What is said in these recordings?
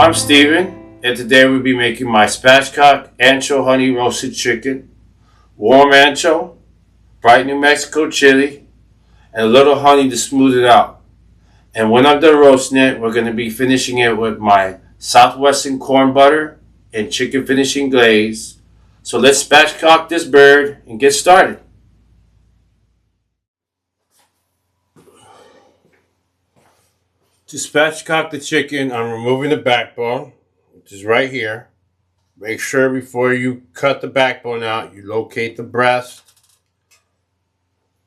I'm Steven, and today we'll be making my Spatchcock Ancho Honey Roasted Chicken, warm ancho, bright New Mexico chili, and a little honey to smooth it out. And when I'm done roasting it, we're going to be finishing it with my Southwestern corn butter and chicken finishing glaze. So let's spatchcock this bird and get started. To spatchcock the chicken, I'm removing the backbone, which is right here. Make sure before you cut the backbone out, you locate the breast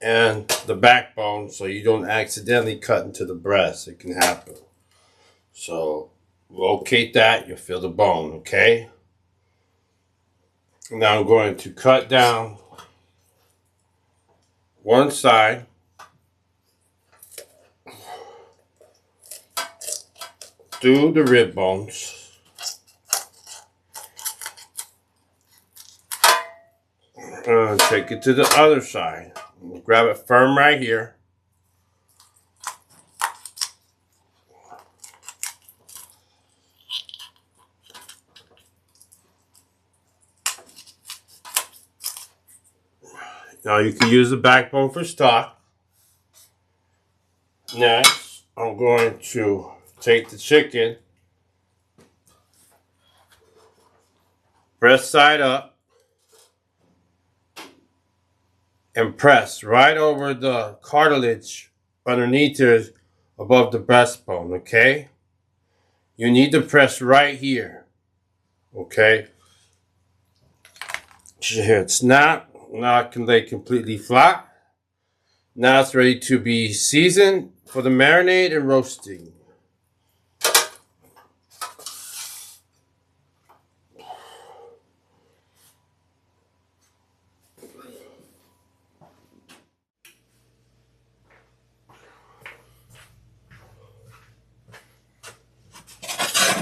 and the backbone so you don't accidentally cut into the breast. It can happen. So locate that, you'll feel the bone, okay? Now I'm going to cut down one side. Through the rib bones. And take it to the other side. Grab it firm right here. Now you can use the backbone for stock. Next, I'm going to take the chicken, breast side up, and press right over the cartilage underneath it above the breastbone, okay? You need to press right here, okay? Here it's not. Now I can lay completely flat. Now it's ready to be seasoned for the marinade and roasting.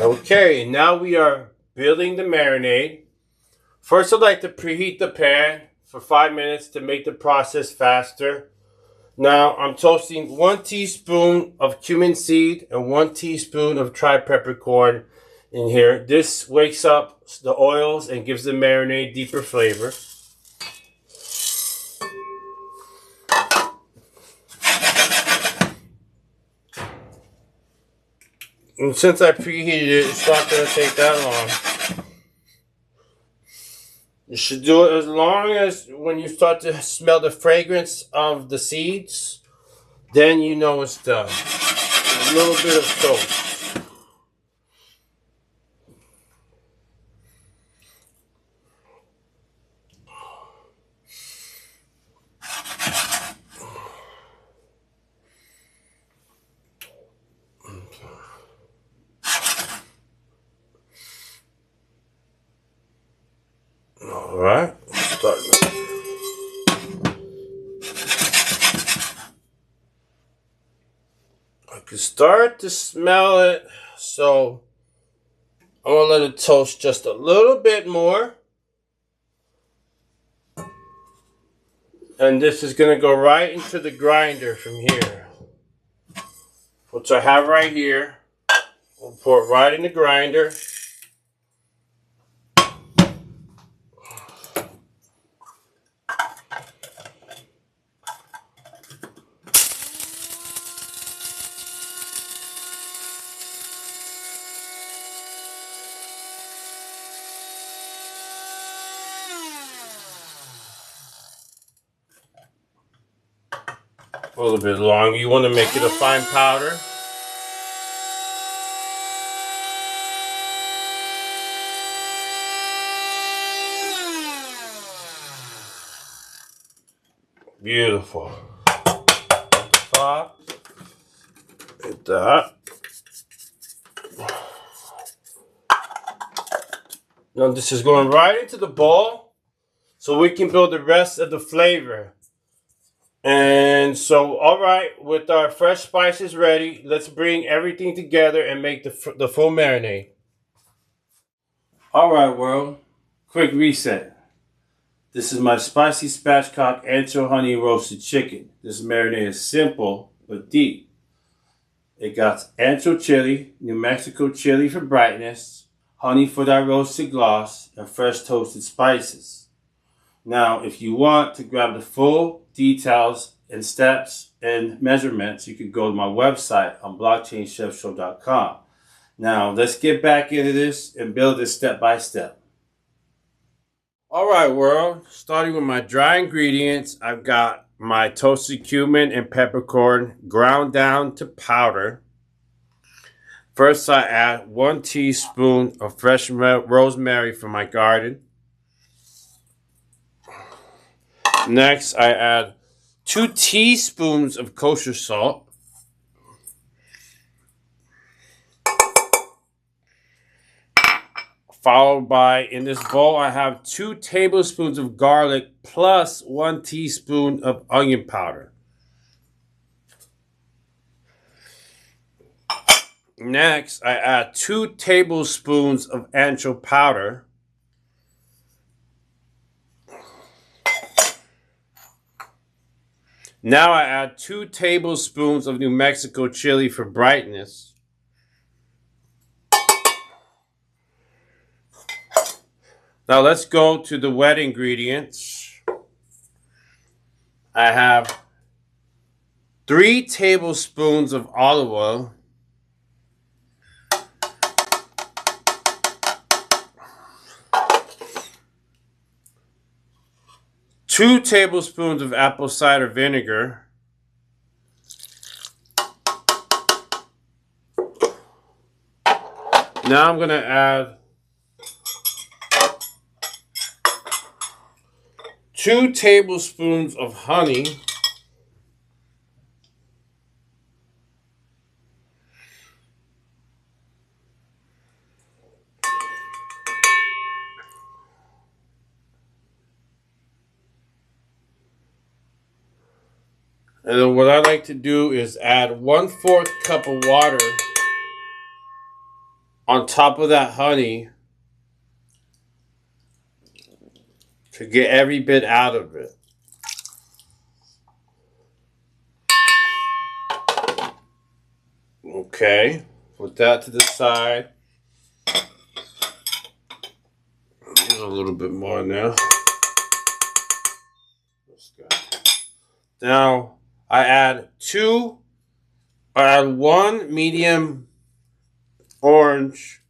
Okay, now we are building the marinade. First, I'd like to preheat the pan for 5 minutes to make the process faster. Now, I'm toasting 1 teaspoon of cumin seed and 1 teaspoon of tried peppercorn in here. This wakes up the oils and gives the marinade deeper flavor. And since I preheated it, it's not going to take that long. You should do it as long as when you start to smell the fragrance of the seeds, then you know it's done. A little bit of toast. Alright, starting. I can start to smell it, so I'm going to let it toast just a little bit more. And this is going to go right into the grinder from here, which I have right here. We'll pour it right in the grinder. A little bit long. You want to make it a fine powder. Beautiful. Top. Get that. Now this is going right into the bowl so we can build the rest of the flavor. And so, all right, with our fresh spices ready, let's bring everything together and make the full marinade. All right, world, quick reset. This is my spicy spatchcock ancho honey roasted chicken. This marinade is simple but deep. It got ancho chili, New Mexico chili for brightness, honey for that roasted gloss, and fresh toasted spices. Now, if you want to grab the full details and steps and measurements, you can go to my website on BlockChainChefShow.com. Now, let's get back into this and build this step by step. All right, world. Starting with my dry ingredients, I've got my toasted cumin and peppercorn ground down to powder. First, I add 1 teaspoon of fresh rosemary from my garden. Next, I add 2 teaspoons of kosher salt. Followed by, in this bowl, I have 2 tablespoons of garlic plus 1 teaspoon of onion powder. Next, I add 2 tablespoons of ancho powder. Now I add 2 tablespoons of New Mexico chili for brightness. Now let's go to the wet ingredients. I have 3 tablespoons of olive oil. 2 tablespoons of apple cider vinegar. Now I'm going to add 2 tablespoons of honey. And then what I like to do is add 1/4 cup of water on top of that honey to get every bit out of it. Okay, put that to the side. There's a little bit more now. Let's go. Now I add 1 medium orange.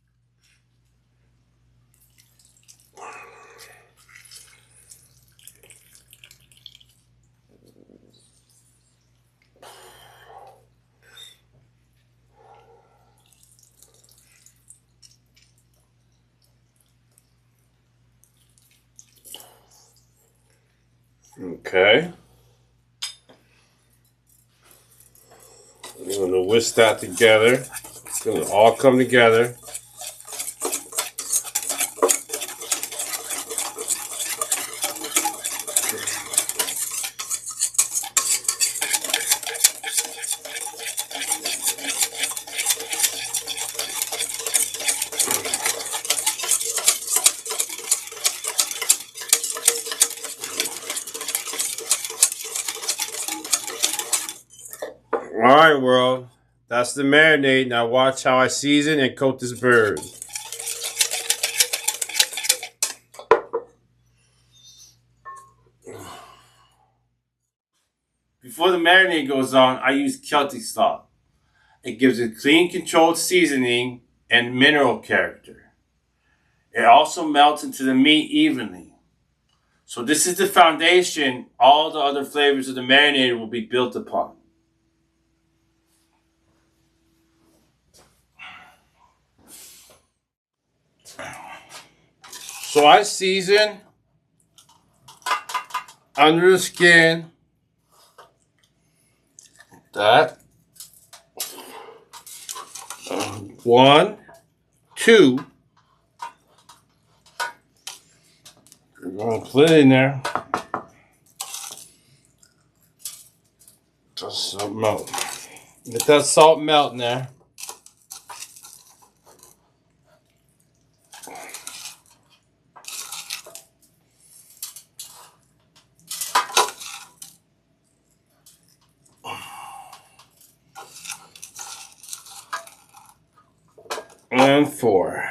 Okay. I'm going to whisk that together. It's going to all come together. Alright, world. That's the marinade. Now watch how I season and coat this bird. Before the marinade goes on, I use Celtic salt. It gives a clean, controlled seasoning and mineral character. It also melts into the meat evenly. So this is the foundation all the other flavors of the marinade will be built upon. So I season under the skin that 1, 2. We're going to put it in there. Just melt. Let that salt melt in there. and 4.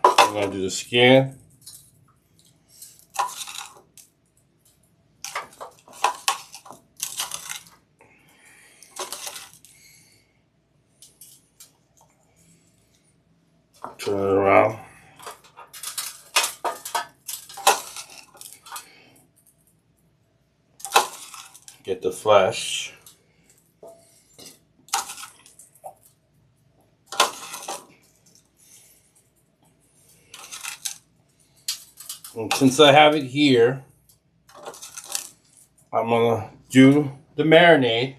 I'm going to do the skin. Turn it around. Get the flesh. And since I have it here, I'm gonna do the marinade.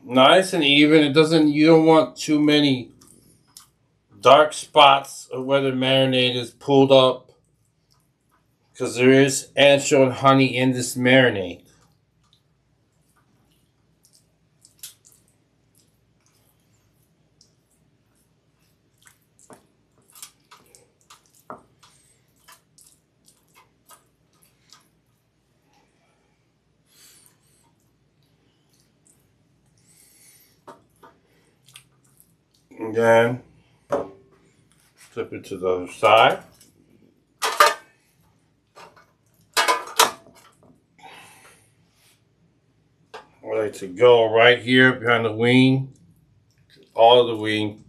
Nice and even. It doesn't, you don't want too many dark spots of where the marinade is pulled up, because there is ancho and honey in this marinade. And then flip it to the other side. I like to go right here behind the wing, all of the wing.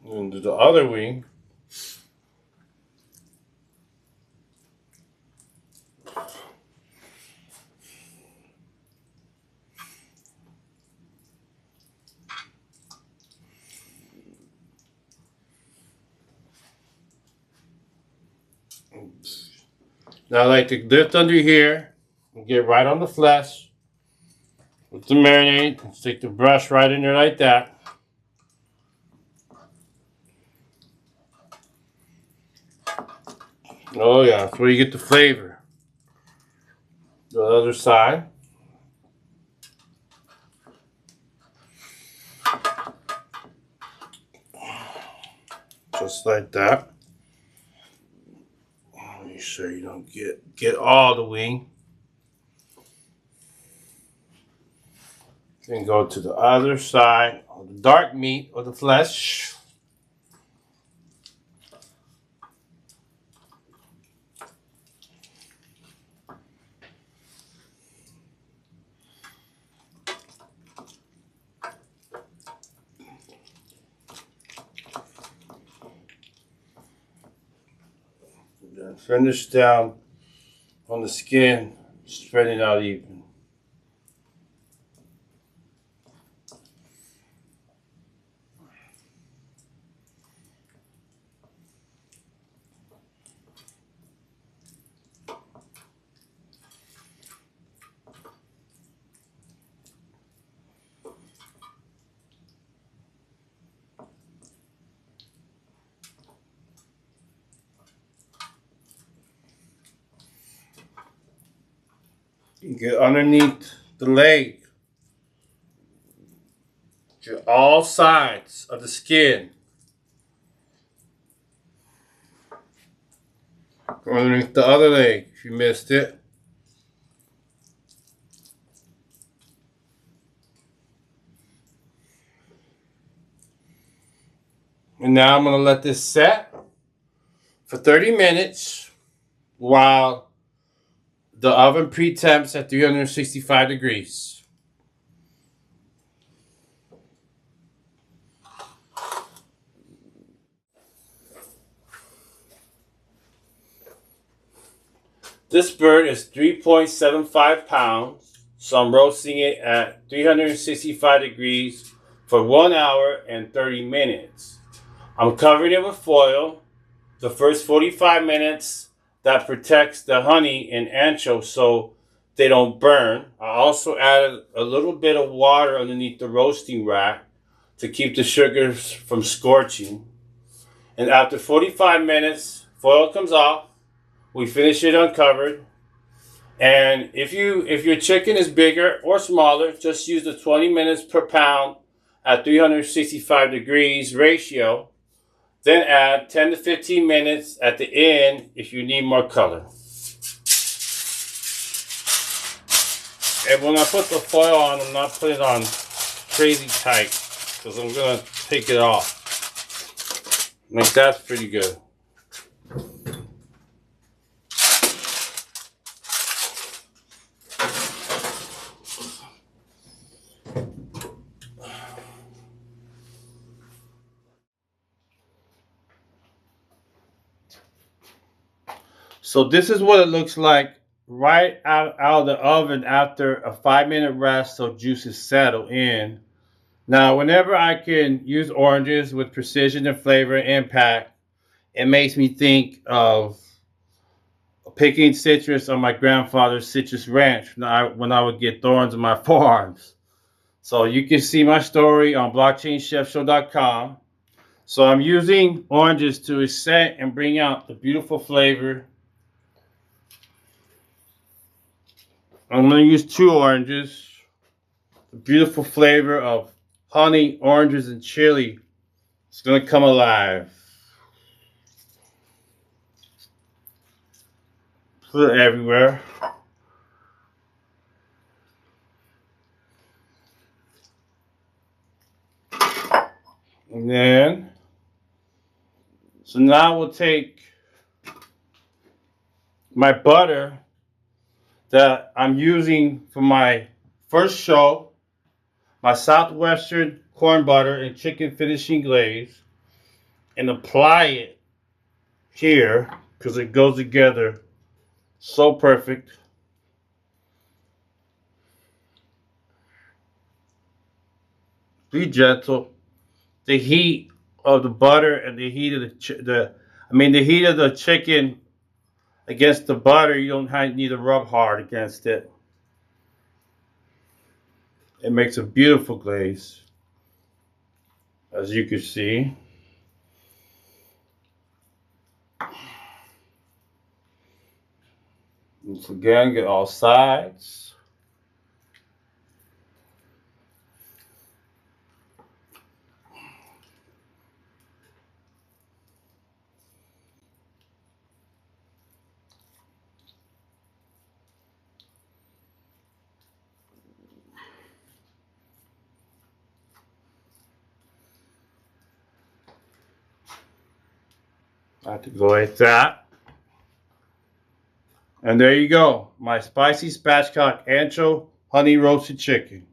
And do the other wing. Now I like to lift under here and get right on the flesh with the marinade. Stick the brush right in there like that. Oh yeah, that's where you get the flavor. The other side. Just like that. Make sure you don't get all the wing. Then go to the other side of the dark meat or the flesh. Then finish down on the skin, spread it out even. You get underneath the leg. Get all sides of the skin. Go underneath the other leg if you missed it. And now I'm going to let this set for 30 minutes while the oven pretemps at 365 degrees. This bird is 3.75 pounds, so I'm roasting it at 365 degrees for 1 hour and 30 minutes. I'm covering it with foil. The first 45 minutes, that protects the honey and ancho, so they don't burn. I also added a little bit of water underneath the roasting rack to keep the sugars from scorching. And after 45 minutes, foil comes off. We finish it uncovered. And if your chicken is bigger or smaller, just use the 20 minutes per pound at 365 degrees ratio. Then add 10 to 15 minutes at the end if you need more color. And when I put the foil on, I'm not putting it on crazy tight because I'm going to take it off. Like that's pretty good. So this is what it looks like right out of the oven after a 5-minute rest so juices settle in. Now, whenever I can use oranges with precision and flavor and impact, it makes me think of picking citrus on my grandfather's citrus ranch when I would get thorns in my forearms. So you can see my story on BlockChainChefShow.com. So I'm using oranges to accent and bring out the beautiful flavor. I'm going to use 2 oranges. The beautiful flavor of honey, oranges, and chili is going to come alive. Put it everywhere. And then, so now we'll take my butter that I'm using for my first show, my Southwestern corn butter and chicken finishing glaze, and apply it here because it goes together so perfect. Be gentle. The heat of the butter and the heat of the heat of the chicken against the butter, you don't need to rub hard against it. It makes a beautiful glaze, as you can see. Once again, get all sides. I have to go like that. And there you go, my spicy spatchcock ancho honey roasted chicken.